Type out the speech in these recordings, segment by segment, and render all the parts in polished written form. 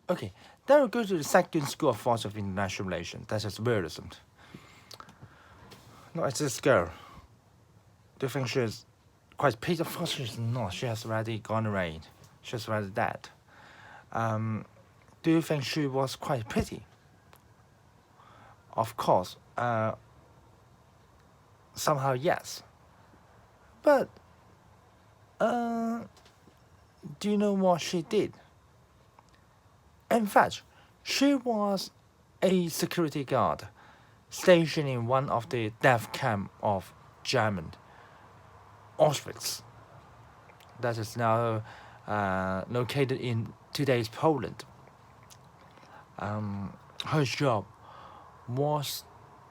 Okay, then we go to the second school of thought of international relations. That is realism. No, it's this girl. Do you think she's quite pretty? Of course she's not. She has already gone away. She's already dead. Do you think she was quite pretty? Of course. Somehow yes. But do you know what she did? In fact, she was a security guard stationed in one of the death camp of German Auschwitz. That is now located in today's Poland. Her job was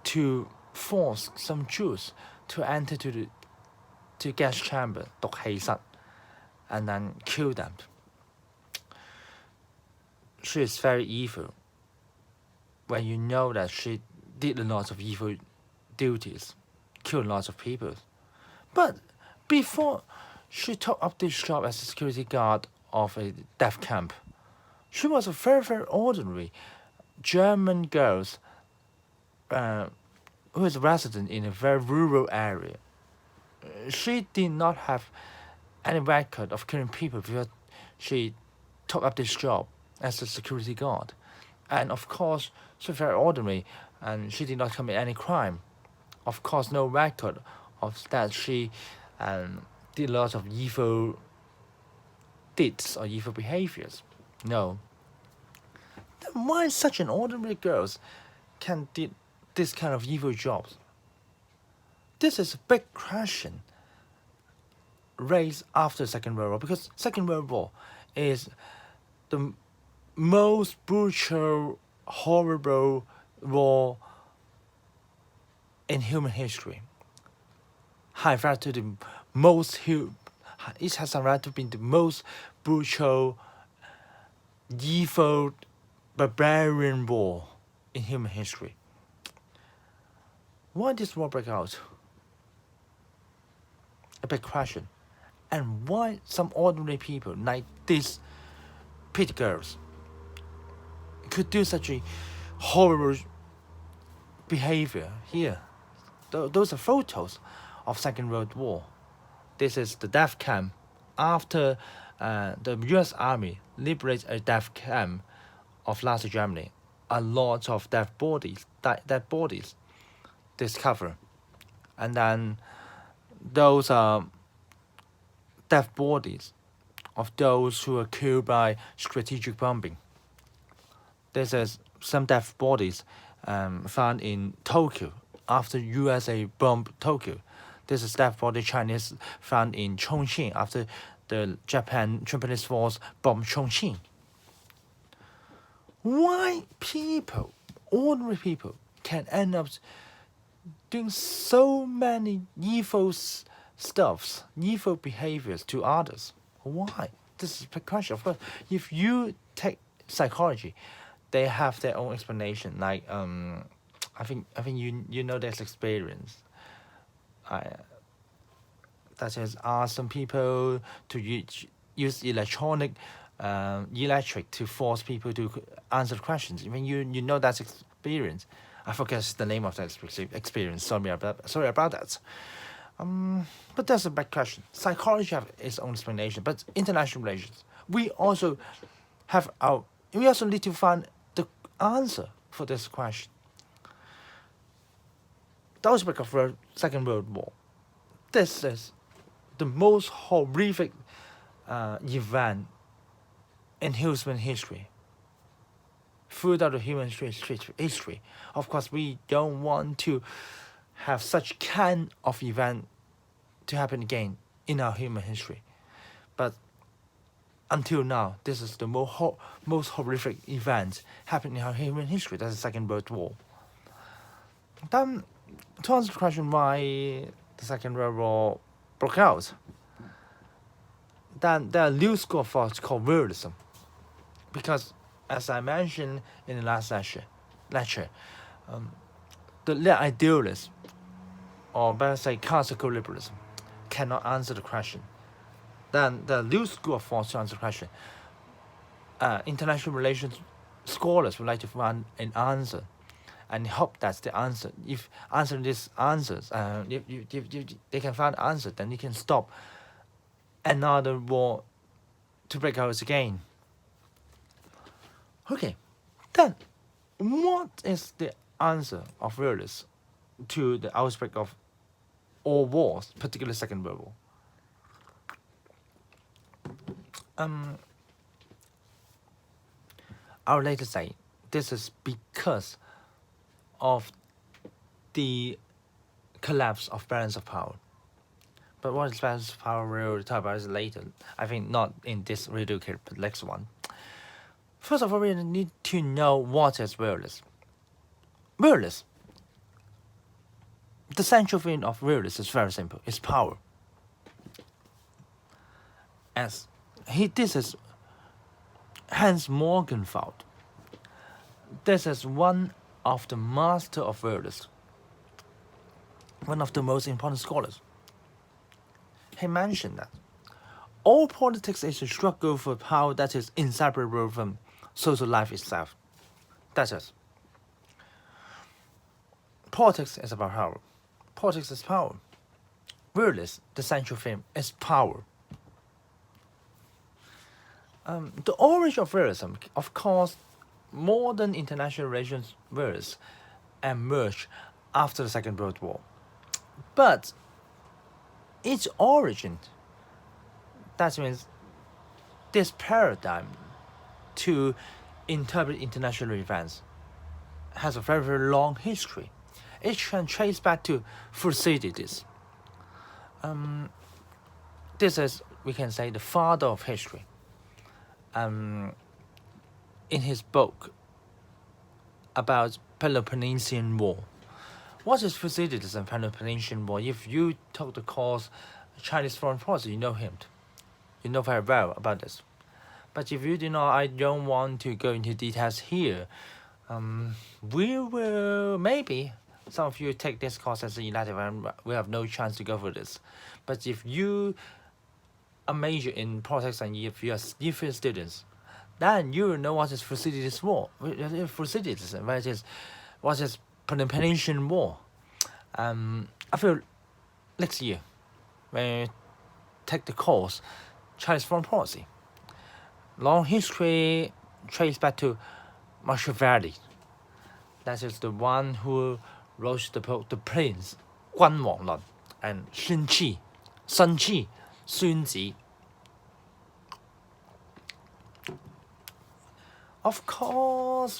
to force some Jews to enter to gas chamber 毒氣室 and then kill them. She is very evil. When you know that she did a lot of evil duties, killed lots of people. But before she took up this job as a security guard of a death camp, she was a very, very ordinary German girl who is a resident in a very rural area. She did not have any record of killing people before she took up this job as a security guard. And of course, she's very ordinary and she did not commit any crime. Of course, no record of that she did lots of evil deeds or evil behaviors. No. Then why such an ordinary girl can do this kind of evil jobs? This is a big question raised after the Second World War, because Second World War is the most brutal, horrible war in human history. It has been the most brutal, evil, barbarian war in human history. Why did this war break out? A big question. And why some ordinary people like these pretty girls could do such a horrible behavior here? Those are photos of Second World War. This is the death camp after the U.S. Army liberated a death camp of Nazi Germany. A lot of dead bodies discovered, and then those dead bodies of those who were killed by strategic bombing. This is some dead bodies found in Tokyo after USA bombed Tokyo. This is dead body Chinese found in Chongqing after the Japanese force bombed Chongqing. Why people, ordinary people, can end up doing so many evil stuffs, evil behaviors to others? Why? This is a big question. Of course, if you take psychology, they have their own explanation. Like I think you know this experience. That is, ask some people to use electric to force people to answer questions. I mean, you know that experience. I forget the name of that experience. Sorry about that. But that's a big question. Psychology has its own explanation, but international relations, we also need to find the answer for this question. The outbreak of the Second World War. This is the most horrific event in human history. Throughout the human history, of course, we don't want to have such kind of event to happen again in our human history. But until now, this is the most horrific event happening in our human history. That's the Second World War. Then, to answer the question why the Second World War broke out, then there are new school of thought called realism. Because, as I mentioned in the last lecture, the idealists, or better say classical liberalism, cannot answer the question. Then the new school of thought to answer the question. international relations scholars would like to find an answer, and hope that's the answer. If answering these answers, if they can find answer, then you can stop another war to break out again. Okay, then what is the answer of realists to the outbreak of all wars, particularly Second World War? I would later say this is because of the collapse of balance of power. But what is balance of power, we'll talk about it later. I think not in this video clip, but next one. First of all, we need to know what is realism. Realism. The central thing of realism is very simple. It's power. This is Hans Morgenthau. This is one of the master of realism, one of the most important scholars. He mentioned that all politics is a struggle for power that is inseparable from social life itself. That is, politics is about power. Politics is power. Realism, the central theme, is power. The origin of realism, of course, modern international relations realism emerged after the Second World War. But its origin, that means this paradigm to interpret international events, has a very, very long history. It can trace back to Thucydides. This is, we can say, the father of history. In his book about Peloponnesian War. What is Thucydides and Peloponnesian War? If you took the course Chinese foreign policy, you know him. You know very well about this. But if you do not, I don't want to go into details here. We will, maybe some of you take this course as an elective and we have no chance to go for this. But if you a major in politics and if you are different students, then you will know what is Thucydides War. Thucydides, what is Peloponnesian War. I feel next year when you take the course Chinese foreign policy. Long history traced back to Machiavelli. That is the one who wrote the book The Prince, 官王论, and Sun Qi, Sun Tzu. Of course,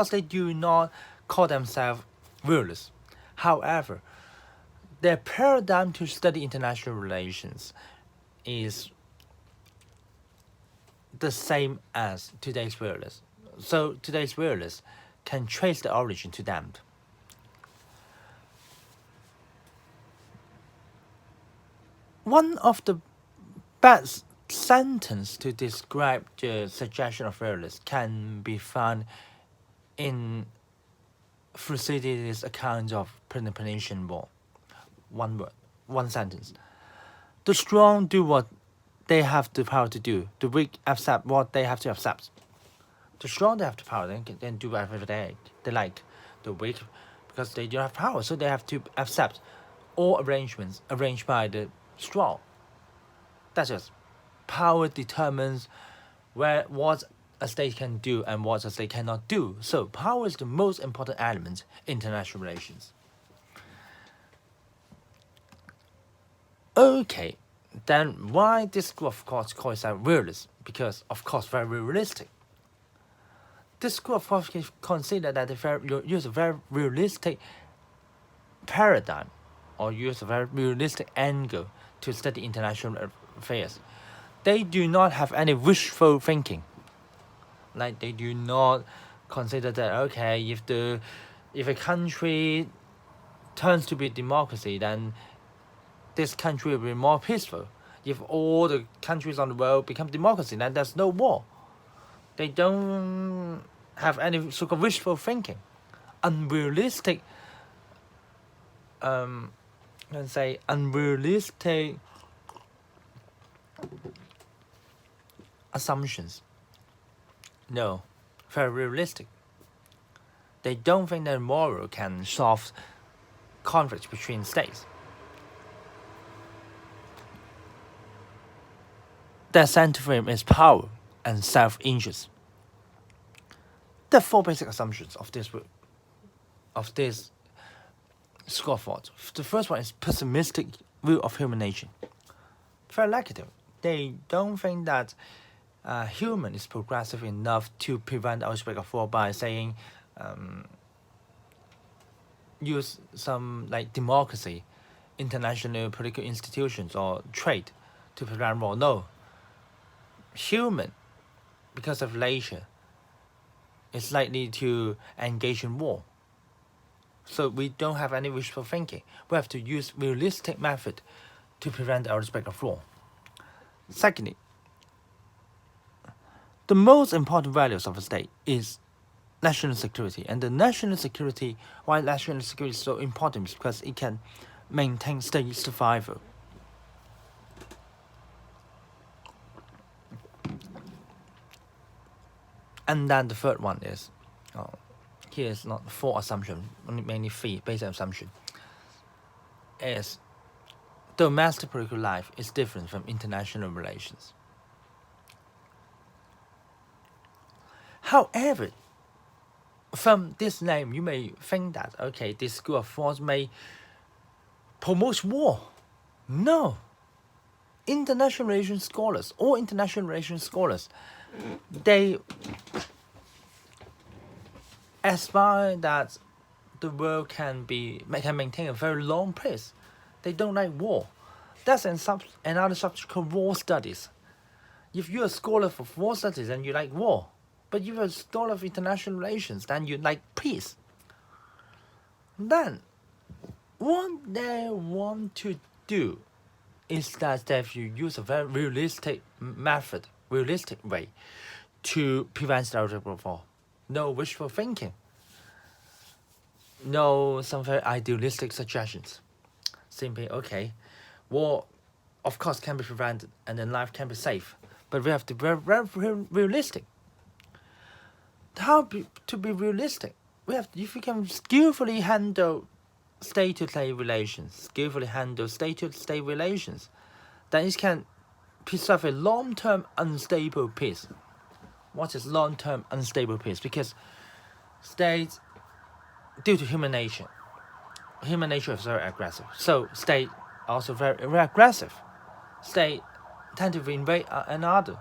they do not call themselves realists. However, their paradigm to study international relations is the same as today's realists. So today's realists can trace the origin to them. One of the best sentence to describe the suggestion of realists can be found in Thucydides' account of Peloponnesian War. One word, one sentence. The strong do what they have the power to do. The weak accept what they have to accept. The strong, they have the power, then do whatever they like. The weak, because they don't have power, so they have to accept all arrangements arranged by the strong. That's just power determines what a state can do and what a state cannot do. So power is the most important element in international relations. Okay, then why this group of course calls itself realist? Because of course very realistic. This group of course consider that they use a very realistic paradigm or use a very realistic angle to study international affairs. They do not have any wishful thinking. Like they do not consider that okay, if a country turns to be democracy, then this country will be more peaceful. If all the countries on the world become democracy, then there's no war. They don't have any sort of wishful thinking, unrealistic. Let's say unrealistic assumptions. No, very realistic. They don't think that moral can solve conflicts between states. Their center frame is power and self-interest. There are four basic assumptions of this school of thought. The first one is pessimistic view of human nature. Very negative. They don't think that human is progressive enough to prevent outbreak of war by saying use some like democracy, international political institutions, or trade to prevent war. No. Human, because of nature, is likely to engage in war. So we don't have any wishful thinking. We have to use realistic method to prevent the outbreak of war. Secondly, the most important values of a state is national security. And the national security, why national security is so important is because it can maintain state survival. And then the third one is, here is not four assumptions, only mainly three basic assumptions, is domestic political life is different from international relations. However, from this name, you may think that, okay, this school of thought may promote war. No. International relations scholars, all international relations scholars, they aspire that the world can maintain a very long peace. They don't like war. That's another subject called war studies. If you're a scholar for war studies, then you like war. But if you're a scholar of international relations, then you like peace. Then, what they want to do is that if you use a very realistic method, realistic way to prevent the outbreak of war. No wishful thinking. No some very idealistic suggestions. Simply, okay, war of course can be prevented and then life can be safe. But we have to be very realistic. To be realistic? If we can skillfully handle state-to-state relations, skillfully handle state-to-state relations, then it can preserve a long-term unstable peace. What is long-term unstable peace? Because states, due to human nature is very aggressive. So state also very aggressive. State tend to invade another.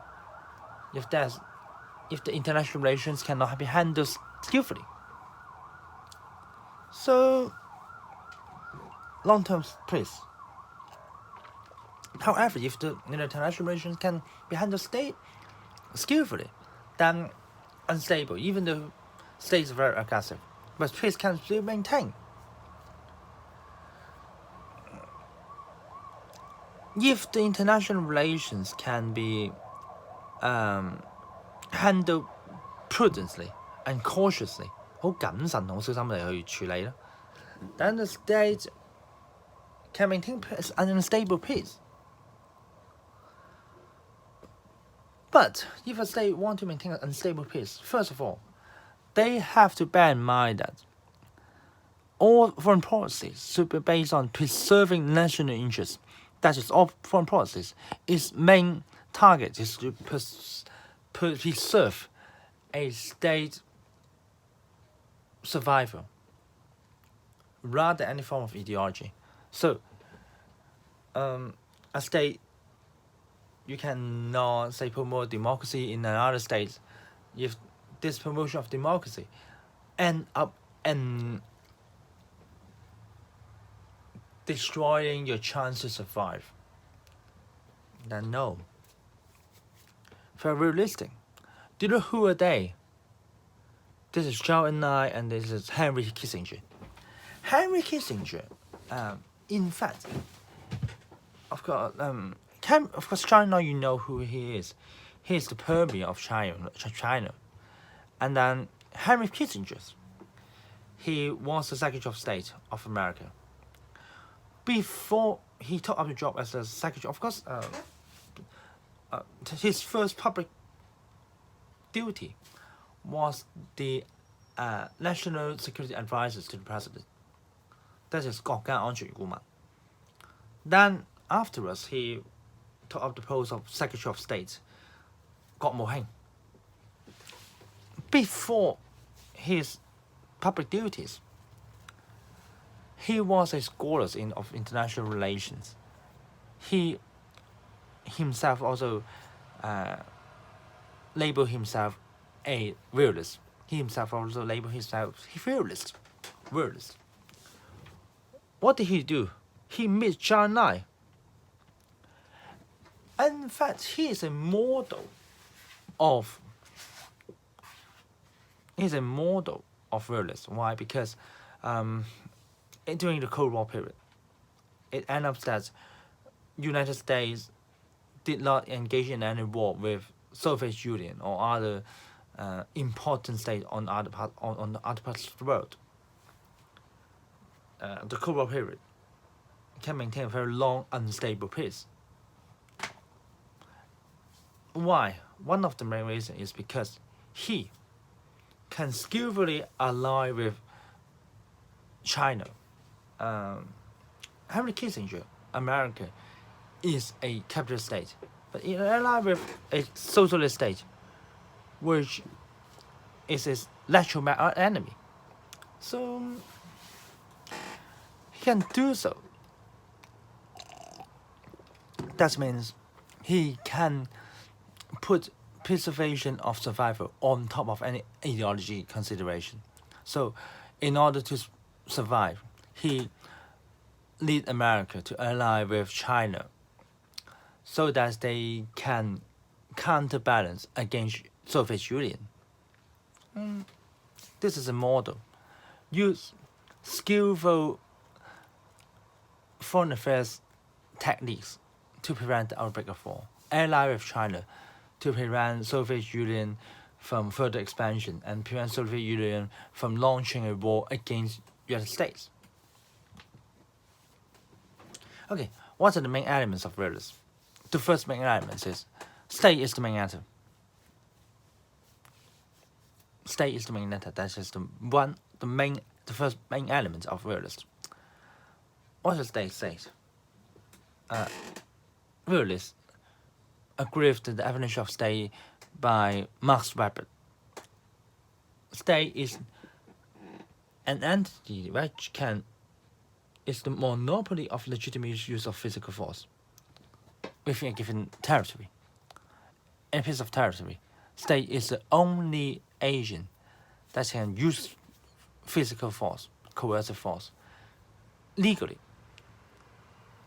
If the international relations cannot be handled skillfully. So long-term peace. However, if the international relations can be handled skillfully, then unstable, even though states are very aggressive, but peace can still maintain. If the international relations can be handled prudently and cautiously, 好謹慎、好小心地去處理啦， then the state can maintain an unstable peace. But if a state want to maintain an unstable peace, first of all, they have to bear in mind that all foreign policies should be based on preserving national interests. That is, all foreign policies, its main target is to preserve a state survival rather than any form of ideology. So, a state, you cannot say promote democracy in another state if this promotion of democracy end up in destroying your chance to survive. Then no. Very realistic. Do you know who are they? This is Realism I, and this is Henry Kissinger. Henry Kissinger, in fact, of course, China, you know who he is. He is the premier of China. And then Henry Kissinger, he was the Secretary of State of America. Before he took up the job as the Secretary, of course, his first public duty was the national security advisors to the president. That is 國家安全顧問. Then afterwards, he took up the post of Secretary of State, 國務卿. Before his public duties, he was a scholar of international relations. He himself also labeled himself a realist. He himself also labeled himself realist. What did he do? He met John Nye. And in fact, he is a model of realists. Why? Because during the Cold War period, it ended up that United States did not engage in any war with Soviet Union or other important states on the other parts of the world. The Cold War period can maintain a very long, unstable peace. Why? One of the main reasons is because he can skillfully ally with China. Henry Kissinger, America, is a capitalist state, but it allies with a socialist state, which is his natural enemy. So he can do so. That means he can put preservation of survival on top of any ideology consideration. So in order to survive, he lead America to ally with China so that they can counterbalance against Soviet Union. This is a model. Use skillful foreign affairs techniques to prevent the outbreak of war. Ally with China to prevent Soviet Union from further expansion and prevent Soviet Union from launching a war against United States. Okay, what are the main elements of realism? The first main element is state is the main actor. State is the main actor. That is the first main element of realism. What does state say? Realists agree with the definition of state by Max Weber. State is an entity which is the monopoly of legitimate use of physical force within a given territory. In a piece of territory, state is the only agent that can use physical force, coercive force, legally.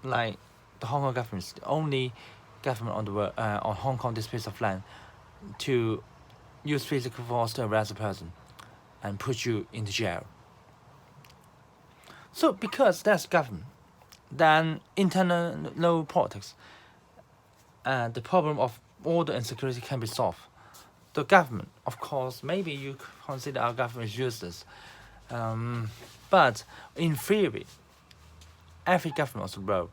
Like the Hong Kong government is the only government on the world, on Hong Kong, this piece of land, to use physical force to arrest a person and put you into jail. So because that's government, then internal politics, the problem of order and security can be solved. The government, of course, maybe you consider our government is useless, but in theory, every government of the world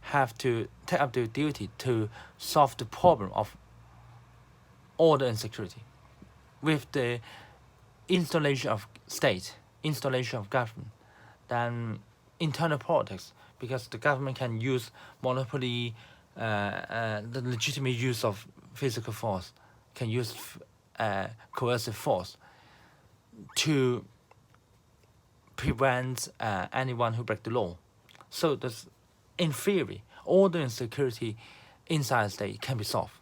have to take up their duty to solve the problem of order and security with the installation of state, installation of government, then internal politics, because the government can use monopoly, the legitimate use of physical force, can use coercive force to prevent anyone who breaks the law. So in theory, order and security inside the state can be solved.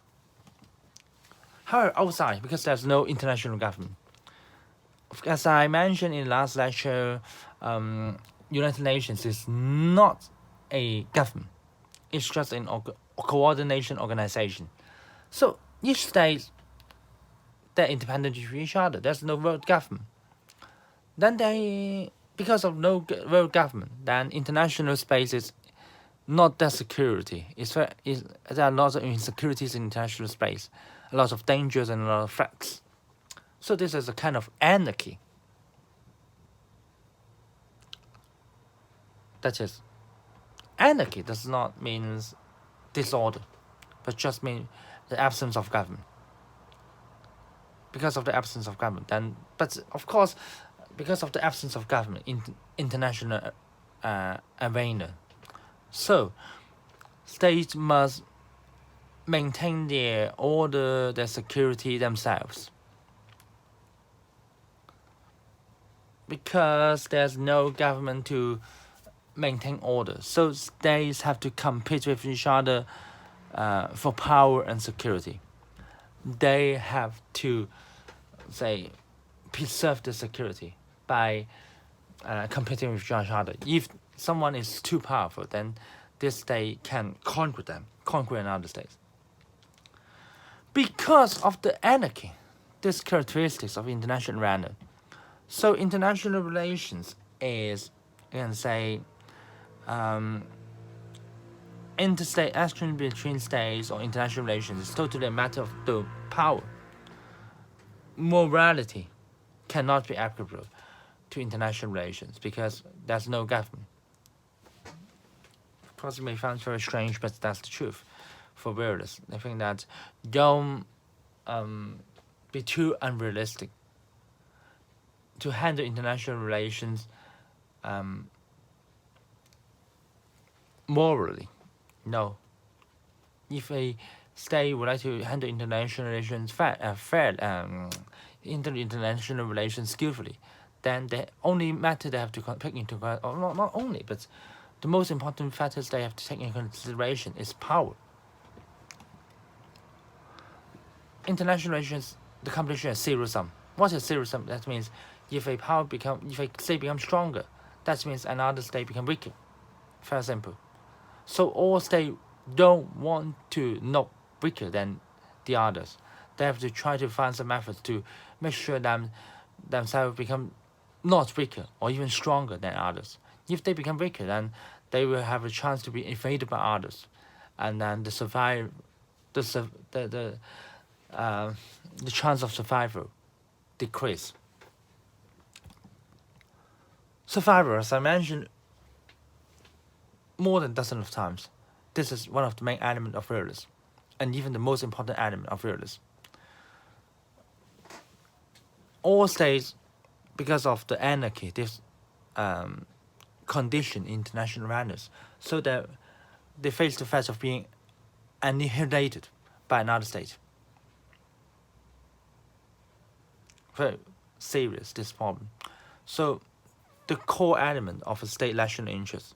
However, outside, because there's no international government. As I mentioned in the last lecture, United Nations is not a government. It's just a coordination organization. So each state, they're independent of each other. There's no world government. Then because of no world government, then international space is not that security. There are lots of insecurities in international space, a lot of dangers and a lot of threats. So this is a kind of anarchy. That is, anarchy does not mean disorder, but just mean the absence of government. because of the absence of government. But of course, because of the absence of government, international arena. So, states must maintain their order, their security themselves. Because there's no government to maintain order, so states have to compete with each other for power and security. They have to, say, preserve the security by competing with each other. If someone is too powerful, then this state can conquer another state. Because of the anarchy, these characteristics of international arena. So international relations is, you can say, interstate action between states or international relations is totally a matter of the power. Morality cannot be applicable to international relations because there's no government. Of course, it may sound very strange, but that's the truth. For realists, I think that don't be too unrealistic to handle international relations morally. No. If a state would like to handle international relations international relations skillfully, then the only matter they have to take into account, or not only, but the most important factors they have to take into consideration is power. International relations, the competition is zero sum. What is zero sum? That means if a state becomes stronger, that means another state becomes weaker. Very simple. So all states don't want to not weaker than the others. They have to try to find some methods to make sure themselves become not weaker or even stronger than others. If they become weaker, then they will have a chance to be invaded by others, and then the chance of survival decrease. Survival, as I mentioned more than a dozen of times, this is one of the main elements of realism, and even the most important element of realism. All states, because of the anarchy, this condition international awareness, so that they face the fact of being annihilated by another state. Very serious, this problem. So the core element of a state national interest,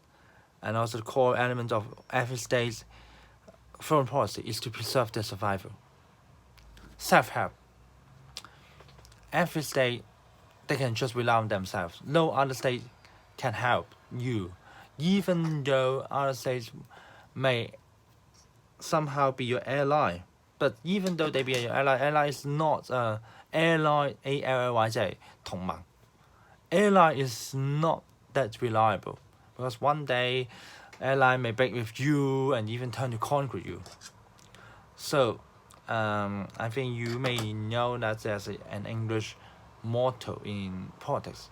and also the core element of every state's foreign policy, is to preserve their survival. Self-help. Every state, they can just rely on themselves. No other state can help you, even though other states may somehow be your ally. But even though they be your ally is not ally, ALLYJ, 同盟. Ally is not that reliable, because one day ally may break with you and even turn to conquer you. So I think you may know that there's an English motto in politics.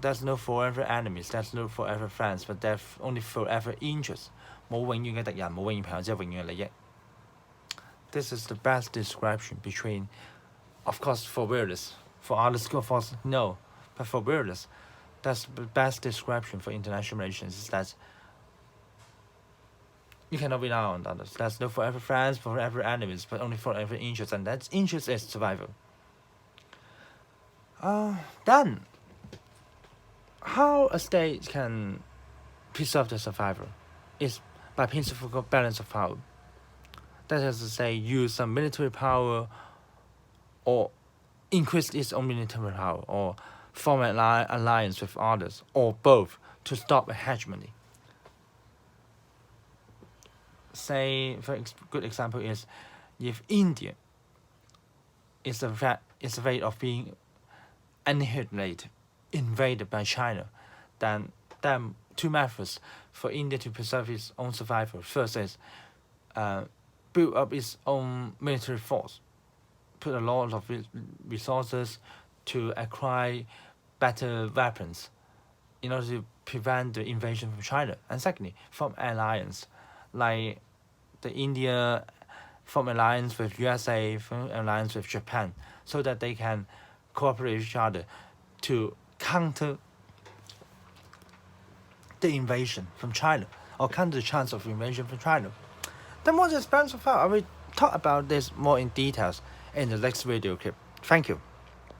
There's no forever enemies, there's no forever friends, but there's only forever interests. 冇永遠嘅敵人，冇永遠朋友，只有永遠嘅利益。This is the best description between, of course, for realists. For other school of thought, no. But for realists, that's the best description for international relations, is that you cannot rely on others. There's no forever friends, forever enemies, but only forever interests, and that interest is survival. Then, how a state can preserve their survival is by principle of balance of power. That is to say, use some military power, or increase its own military power, or form an alliance with others, or both, to stop a hegemony. Say, for good example is, if India is afraid of being annihilated, invaded by China, then there are two methods for India to preserve its own survival. First is build up its own military force, put a lot of resources to acquire better weapons in order to prevent the invasion from China. And secondly, form alliance, like the India form alliance with USA, form alliance with Japan, so that they can cooperate with each other to counter the invasion from China, or counter the chance of invasion from China. Then what's the plan so far? I will talk about this more in details in the next video clip. Thank you.